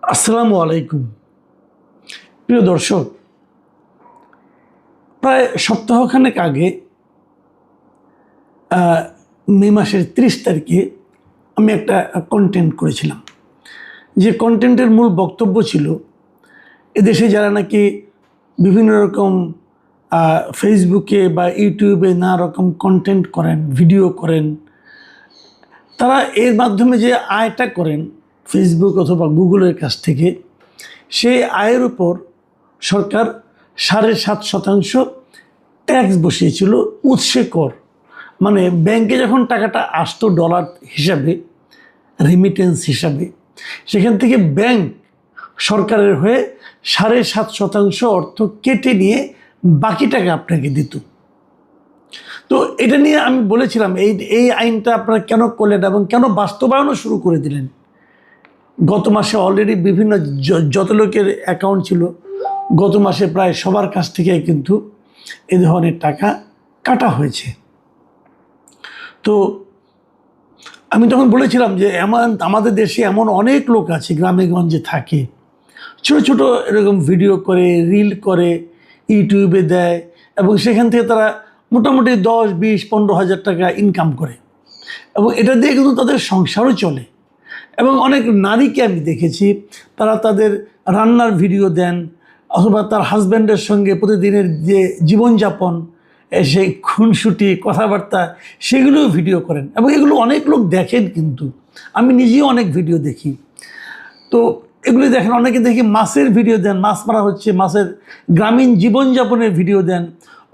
আসসালামু আলাইকুম। প্রিয় দর্শক, প্রায় সপ্তাহখানেক আগে মে মাসের 30 তারিখে আমি একটা কন্টেন্ট করেছিলাম। যে কন্টেন্টের মূল বক্তব্য ছিল এদেশে যারা নাকি বিভিন্ন রকম ফেসবুকে বা ইউটিউবে নানা রকম কন্টেন্ট করেন, ভিডিও করেন, তারা এর মাধ্যমে যে আয়টা করেন ফেসবুক অথবা গুগলের কাছ থেকে, সেই আয়ের উপর সরকার 7.5% ট্যাক্স বসিয়েছিল, উৎসে কর। মানে ব্যাংকে যখন টাকাটা আসতো ডলার হিসাবে, রেমিটেন্স হিসাবে, সেখান থেকে ব্যাংক সরকারের হয়ে 7.5% অর্থ কেটে নিয়ে বাকি টাকা আপনাকে দিত। তো এটা নিয়ে আমি বলেছিলাম এই আইনটা আপনারা কেন করলেন এবং কেন বাস্তবায়নও শুরু করে দিলেন। গত মাসে অলরেডি বিভিন্ন যত লোকের অ্যাকাউন্ট ছিল, গত মাসে প্রায় সবার কাছ থেকে কিন্তু এ ধরনের টাকা কাটা হয়েছে। তো আমি তখন বলেছিলাম যে আমাদের দেশে এমন অনেক লোক আছে গ্রামে গঞ্জে থাকে, ছোট ছোট এরকম ভিডিও করে, রিল করে, ইউটিউবে দেয় এবং সেখান থেকে তারা মোটামুটি 10, 20, 15 হাজার টাকা ইনকাম করে এবং এটা দিয়ে কিন্তু তাদের সংসারও চলে। এবং অনেক নারীকে আমি দেখেছি, তারা তাদের রান্নার ভিডিও দেন অথবা তার হাজব্যান্ডের সঙ্গে প্রতিদিনের যে জীবনযাপন, সেই খুনসুটি কথাবার্তা, সেগুলোও ভিডিও করেন এবং এগুলো অনেক লোক দেখেন। কিন্তু আমি নিজেও অনেক ভিডিও দেখি। তো এগুলি দেখেন, অনেকে দেখি মাছের ভিডিও দেন, মাছ মারা হচ্ছে, মাছের গ্রামীণ জীবনযাপনের ভিডিও দেন,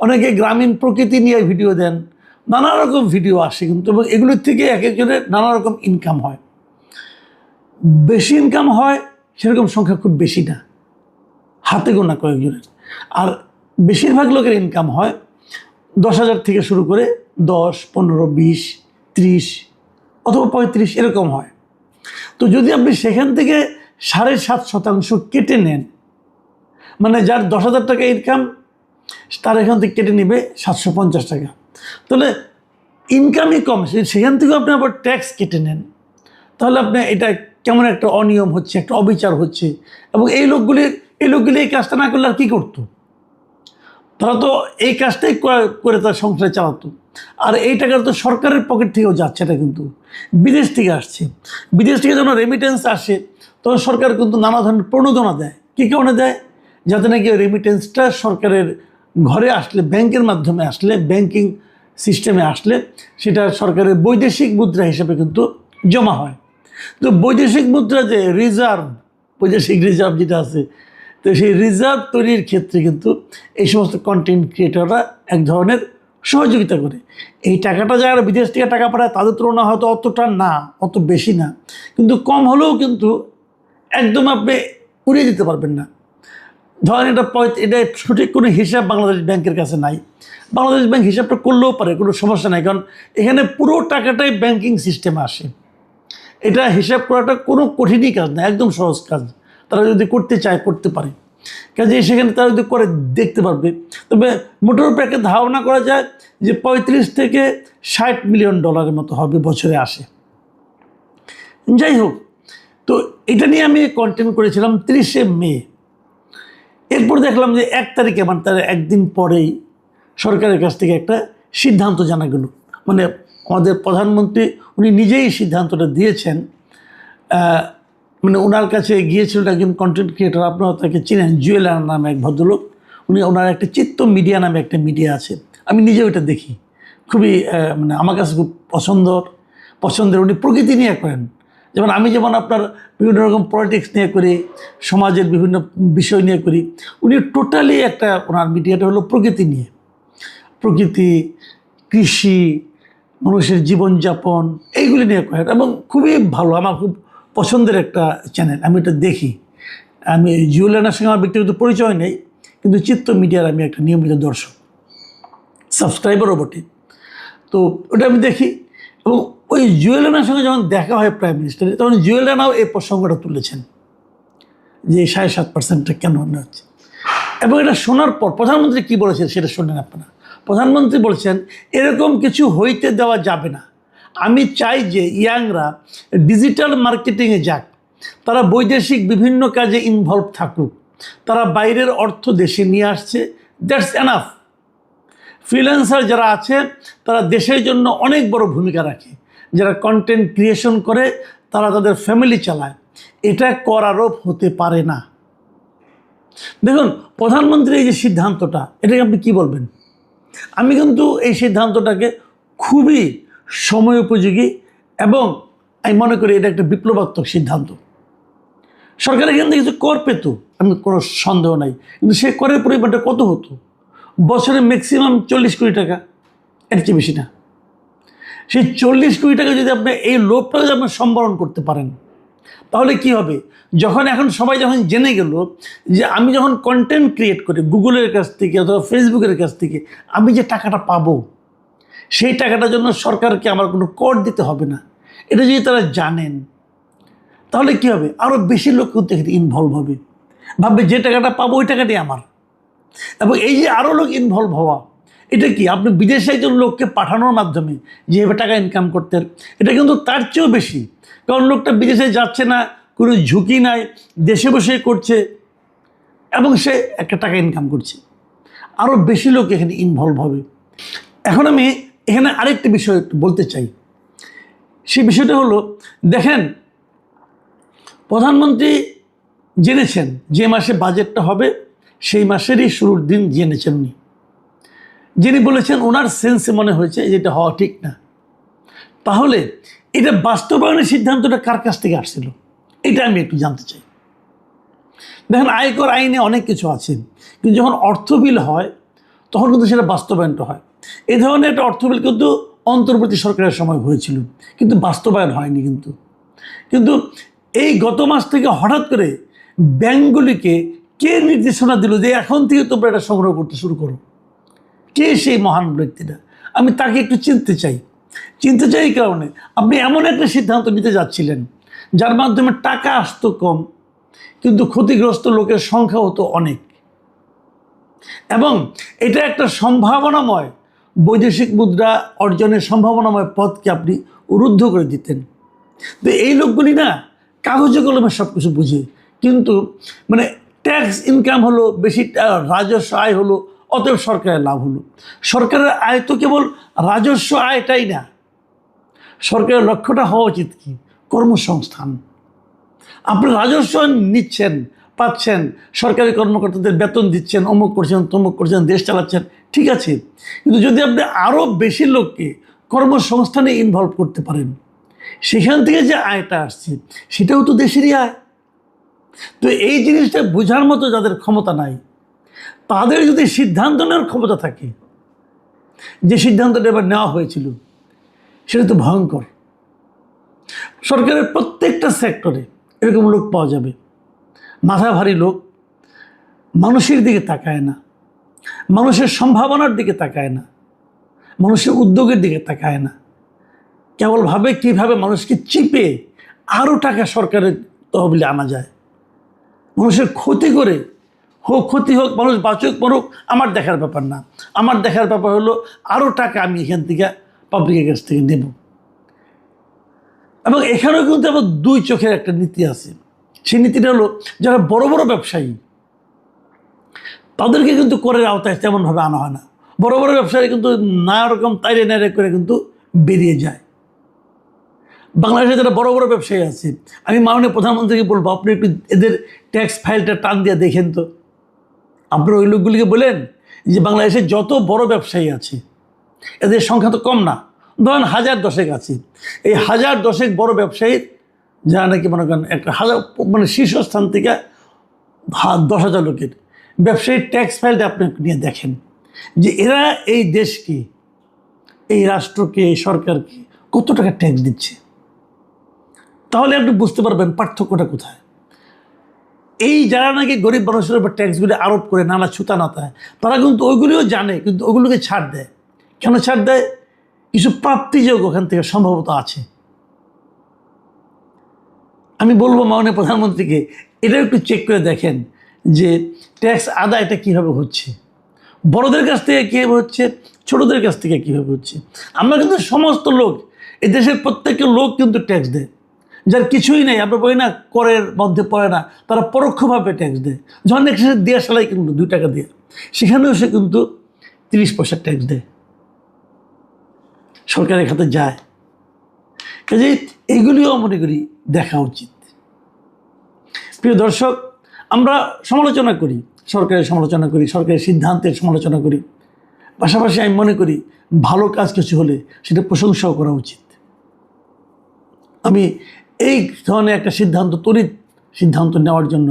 অনেকে গ্রামীণ প্রকৃতি নিয়ে ভিডিও দেন, নানা রকম ভিডিও আসে কিন্তু, এবং এগুলোর থেকে এক একজনের নানা রকম ইনকাম হয়। বেশি ইনকাম হয় সেরকম সংখ্যা খুব বেশি না, হাতে গোনা কয়েকজনের। আর বেশিরভাগ লোকের ইনকাম হয় 10,000 থেকে শুরু করে 10, 15, 20, 30 অথবা 35 এরকম হয়। তো যদি আপনি সেখান থেকে 7.5% কেটে নেন, মানে যার 10,000 টাকা ইনকাম, তার এখান থেকে কেটে নেবে 750 টাকা, তাহলে ইনকামই কম, সেখান থেকেও আপনি আবার ট্যাক্স কেটে নেন, তাহলে আপনি এটা কেমন একটা অনিয়ম হচ্ছে, একটা অবিচার হচ্ছে। এবং এই লোকগুলি এই কাজটা না করলে আর কী করতো? তারা তো এই কাজটাই করে তার সংসার চালাতো। আর এই টাকাটা তো সরকারের পকেট থেকেও যাচ্ছে, এটা কিন্তু বিদেশ থেকে আসছে। বিদেশ থেকে যখন রেমিটেন্স আসে তখন সরকার কিন্তু নানা ধরনের প্রণোদনা দেয়। কী কারণে দেয়? যাতে নাকি রেমিটেন্সটা সরকারের ঘরে আসলে, ব্যাংকের মাধ্যমে আসলে, ব্যাংকিং সিস্টেমে আসলে সেটা সরকারের বৈদেশিক মুদ্রা হিসেবে কিন্তু জমা হয়। তো বৈদেশিক মুদ্রা যে রিজার্ভ, বৈদেশিক রিজার্ভ যেটা আছে, তো সেই রিজার্ভ তৈরির ক্ষেত্রে কিন্তু এই সমস্ত কন্টেন্ট ক্রিয়েটররা এক ধরনের সহযোগিতা করে। এই টাকাটা যারা বিদেশ থেকে টাকা পাঠায় তাদের তুলনা হয়তো অতটা না, অত বেশি না, কিন্তু কম হলেও কিন্তু একদম আপনি উড়িয়ে দিতে পারবেন না। ধরেন এটা সঠিক কোনো হিসাব বাংলাদেশ ব্যাংকের কাছে নাই। বাংলাদেশ ব্যাংক হিসাবটা করলেও পারে, কোনো সমস্যা নাই, কারণ এখানে পুরো টাকাটাই ব্যাংকিং সিস্টেমে আসে। এটা হিসাব করাটা কোনো কঠিনই কাজ না, একদম সহজ কাজ। তারা যদি করতে চায় করতে পারে, কাজে সেখানে তারা যদি করে দেখতে পারবে। তবে মোটের উপর একটা ধারণা করা যায় যে 35 থেকে 60 মিলিয়ন ডলারের মতো হবে বছরে আসে। যাই হোক, তো এটা নিয়ে আমি কন্টেন্ট করেছিলাম 30শে মে। এরপর দেখলাম যে 1 তারিখে, মানে তার একদিন পরেই সরকারের কাছ থেকে একটা সিদ্ধান্ত জানা গেল। মানে আমাদের প্রধানমন্ত্রী উনি নিজেই সিদ্ধান্তটা দিয়েছেন। মানে ওনার কাছে গিয়েছিল একজন কন্টেন্ট ক্রিয়েটর, আপনারা তাকে চিনেন, জুয়েলার নামে এক ভদ্রলোক। ওনার একটা চিত্ত মিডিয়া নামে একটা মিডিয়া আছে, আমি নিজে ওইটা দেখি, খুবই মানে আমার কাছে খুব পছন্দের। উনি প্রকৃতি নিয়ে করেন, যেমন আমি যেমন আপনার বিভিন্ন রকম পলিটিক্স নিয়ে করি, সমাজের বিভিন্ন বিষয় নিয়ে করি, উনি টোটালি একটা, ওনার মিডিয়াটা হলো প্রকৃতি নিয়ে, প্রকৃতি, কৃষি, মানুষের জীবনযাপন, এইগুলি নিয়ে করেন এবং খুবই ভালো, আমার খুব পছন্দের একটা চ্যানেল, আমি এটা দেখি। আমি জুয়েলারের সঙ্গে আমার ব্যক্তিগত পরিচয় নেই, কিন্তু চিত্ত মিডিয়ার আমি একটা নিয়মিত দর্শক, সাবস্ক্রাইবারও বটে। তো ওটা আমি দেখি এবং ওই জুয়েলারের সঙ্গে যখন দেখা হয় প্রাইম মিনিস্টারের, তখন জুয়েলাররাও এই প্রসঙ্গটা তুলেছেন যে 7.5%টা কেন হচ্ছে। এবং এটা শোনার পর প্রধানমন্ত্রী কী বলেছেন সেটা শোনেন আপনারা। প্রধানমন্ত্রী বলছেন এরকম কিছু হইতে দেওয়া যাবে না। আমি চাই যে ইয়াংরা ডিজিটাল মার্কেটিংয়ে যাক, তারা বৈদেশিক বিভিন্ন কাজে ইনভলভ থাকুক, তারা বাইরের অর্থ দেশে নিয়ে আসছে, দ্যাটস এনাফ। ফ্রিল্যান্সার যারা আছে তারা দেশের জন্য অনেক বড় ভূমিকা রাখে, যারা কন্টেন্ট ক্রিয়েশন করে তারা তাদের ফ্যামিলি চালায়, এটা কর আরোপ হতে পারে না। দেখুন, প্রধানমন্ত্রীর এই যে সিদ্ধান্তটা, এটাকে আপনি কি বলবেন? আমি কিন্তু এই সিদ্ধান্তটাকে খুবই সময় উপযোগী এবং আমি মনে করি এটা একটা বিপ্লবাত্মক সিদ্ধান্ত। সরকার এখান থেকে কিছু কর পেত, আমি কোনো সন্দেহ নাই, কিন্তু সে করের পরিমাণটা কত হতো? বছরে ম্যাক্সিমাম 40 কোটি টাকা, এর চেয়ে বেশি না। সেই 40 কোটি টাকা যদি আপনি এই লোভটা যদি আপনি সম্বরণ করতে পারেন, তাহলে কি হবে? এখন সবাই যখন জেনে গেল যে আমি যখন কন্টেন্ট ক্রিয়েট করি গুগলের কাছ থেকে অথবা ফেসবুকের কাছ থেকে, আমি যে টাকাটা পাবো সেই টাকাটার জন্য সরকারকে আমার কোনো কর দিতে হবে না, এটা যদি তারা জানেন, তাহলে কি হবে? আরও বেশি লোক কিন্তু এখানে ইনভলভ হবে, ভাববে যে টাকাটা পাবো ওই টাকাটাই আমার। এবং এই যে আরও লোক ইনভলভ হওয়া, এটা কি আপনি বিদেশে একজন লোককে পাঠানোর মাধ্যমে যেভাবে টাকা ইনকাম করতেন, এটা কিন্তু তার চেয়েও বেশি, কারণ লোকটা বিদেশে যাচ্ছে না, কোনো ঝুঁকি নাই, দেশে বসে করছে এবং সে একটা টাকা ইনকাম করছে। আরও বেশি লোক এখানে ইনভলভ হবে। এখন আমি এখানে আরেকটি বিষয় একটু বলতে চাই। সেই বিষয়টা হলো, দেখেন, প্রধানমন্ত্রী জেনেছেন যে মাসে বাজেটটা হবে সেই মাসেরই শুরুর দিন জেনেছেন উনি, যিনি বলেছেন ওনার সেন্সে মনে হয়েছে যেটা হওয়া ঠিক না। তাহলে এটা বাস্তবায়নের সিদ্ধান্তটা কার কাছ থেকে আসছিল, এটা আমি একটু জানতে চাই। দেখেন, আয়কর আইনে অনেক কিছু আছে, কিন্তু যখন অর্থ বিল হয় তখন কিন্তু সেটা বাস্তবায়নটা হয়। এই ধরনের একটা অর্থ বিল কিন্তু অন্তর্বর্তী সরকারের সময় হয়েছিল, কিন্তু বাস্তবায়ন হয়নি। কিন্তু এই গত মাস থেকে হঠাৎ করে ব্যাংকগুলিকে কে নির্দেশনা দিল যে এখন থেকে তোমরা এটা সংগ্রহ করতে শুরু করো? কে সেই মহান ব্যক্তিটা? আমি তাকে একটু চিনতে চাই এই কারণে, আপনি এমন একটা সিদ্ধান্ত নিতে যাচ্ছিলেন যার মাধ্যমে টাকা আসতো কম, কিন্তু ক্ষতিগ্রস্ত লোকের সংখ্যা হতো অনেক, এবং এটা একটা সম্ভাবনাময় বৈদেশিক মুদ্রা অর্জনের সম্ভাবনাময় পথকে আপনি রুদ্ধ করে দিতেন। তো এই লোকগুলি না কাগজে কলমে সব কিছু বুঝে, কিন্তু মানে ট্যাক্স ইনকাম হলো বেশি, রাজস্ব আয় হলো, অতএব সরকারের লাভ হলো। সরকারের আয় তো কেবল রাজস্ব আয়টাই না, সরকারের লক্ষ্যটা হওয়া উচিত কি? কর্মসংস্থান। আপনি রাজস্ব নিচ্ছেন, পাচ্ছেন, সরকারি কর্মকর্তাদের বেতন দিচ্ছেন, অমুক করছেন, তমুক করছেন, দেশ চালাচ্ছেন, ঠিক আছে, কিন্তু যদি আপনি আরও বেশি লোককে কর্মসংস্থানে ইনভলভ করতে পারেন, সেখান থেকে যে আয়টা আসছে সেটাও তো দেশেরই আয়। তো এই জিনিসটা বোঝার মতো যাদের ক্ষমতা নাই, তাদের যদি সিদ্ধান্ত নেওয়ার ক্ষমতা থাকে, যে সিদ্ধান্তটা এবার নেওয়া হয়েছিল সেটা তো ভয়ঙ্কর। সরকারের প্রত্যেকটা সেক্টরে এরকম লোক পাওয়া যাবে, মাথা ভারী লোক, মানুষের দিকে তাকায় না, মানুষের সম্ভাবনার দিকে তাকায় না, মানুষের উদ্যোগের দিকে তাকায় না, কেবল ভাবে কীভাবে মানুষকে চিপে আরও টাকা সরকারের তহবিলে আনা যায়, মানুষের ক্ষতি করে, ক্ষতি হোক, মানুষ বাঁচুক মরুক, আমার দেখার ব্যাপার না। আমার দেখার ব্যাপার হলো আরও টাকা আমি এখান থেকে পাবলিকের কাছ থেকে নেব। এবং এখানেও কিন্তু আবার দুই চোখের একটা নীতি আছে। সেই নীতিটা হলো, যারা বড় বড় ব্যবসায়ী তাদেরকে কিন্তু করের আওতায় তেমনভাবে আনা হয় না। বড় বড় ব্যবসায়ী কিন্তু নানা রকম তাইরে নাইরে করে কিন্তু বেরিয়ে যায়। বাংলাদেশে যারা বড় বড় ব্যবসায়ী আছে, আমি মাননীয় প্রধানমন্ত্রীকে বলবো, আপনি একটু এদের ট্যাক্স ফাইলটা টান দিয়ে দেখেন তো। আপনারা ওই লোকগুলিকে বলেন যে বাংলাদেশে যত বড় ব্যবসায়ী আছে এদের সংখ্যা তো কম না, ধরেন 1010 আছে, এই 1010 বড় ব্যবসায়ীর যারা নাকি মনে করেন একটা শীর্ষস্থান থেকে 10,000 লোকের ব্যবসায়ীর ট্যাক্স ফাইলটা আপনি নিয়ে দেখেন যে এরা এই দেশকে, এই রাষ্ট্রকে, এই সরকারকে কত টাকা ট্যাক্স দিচ্ছে। তাহলে আপনি বুঝতে পারবেন পার্থক্যটা কোথায়। এই যারা নাকি গরিব মানুষের উপর ট্যাক্সগুলি আরোপ করে নানা ছুতা নাতায়, তারা কিন্তু ওইগুলিও জানে, কিন্তু ওগুলোকে ছাড় দেয়। কেন ছাড় দেয়? কিছু প্রাপ্তিযোগ ওখান থেকে সম্ভবত আছে। আমি বলবো মাননীয় প্রধানমন্ত্রীকে এটা একটু চেক করে দেখেন যে ট্যাক্স আদায়টা কীভাবে হচ্ছে, বড়দের কাছ থেকে কীভাবে হচ্ছে, ছোটদের কাছ থেকে কীভাবে হচ্ছে। আমরা কিন্তু সমস্ত লোক, এই দেশের প্রত্যেকটা লোক কিন্তু ট্যাক্স দেয়, যার কিছুই নেই, আমরা বলি না করের মধ্যে পড়ে না, তারা পরোক্ষভাবে ট্যাক্স দেয়। যখন এক্সেস দেওয়া সালাই কিন্তু 2 টাকা দিয়ে, সেখানেও সে কিন্তু 30 পয়সা ট্যাক্স দেয়, সরকারের খাতে যায়। কাজেই এইগুলিও মনে করি দেখা উচিত। প্রিয় দর্শক, আমরা সমালোচনা করি, সরকারের সমালোচনা করি, সরকারের সিদ্ধান্তের সমালোচনা করি, পাশাপাশি আমি মনে করি ভালো কাজ কিছু হলে সেটা প্রশংসাও করা উচিত। আমি এই ধরনের একটা তড়িৎ সিদ্ধান্ত নেওয়ার জন্য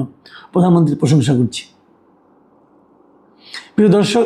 প্রধানমন্ত্রীর প্রশংসা করছি। প্রিয় দর্শক,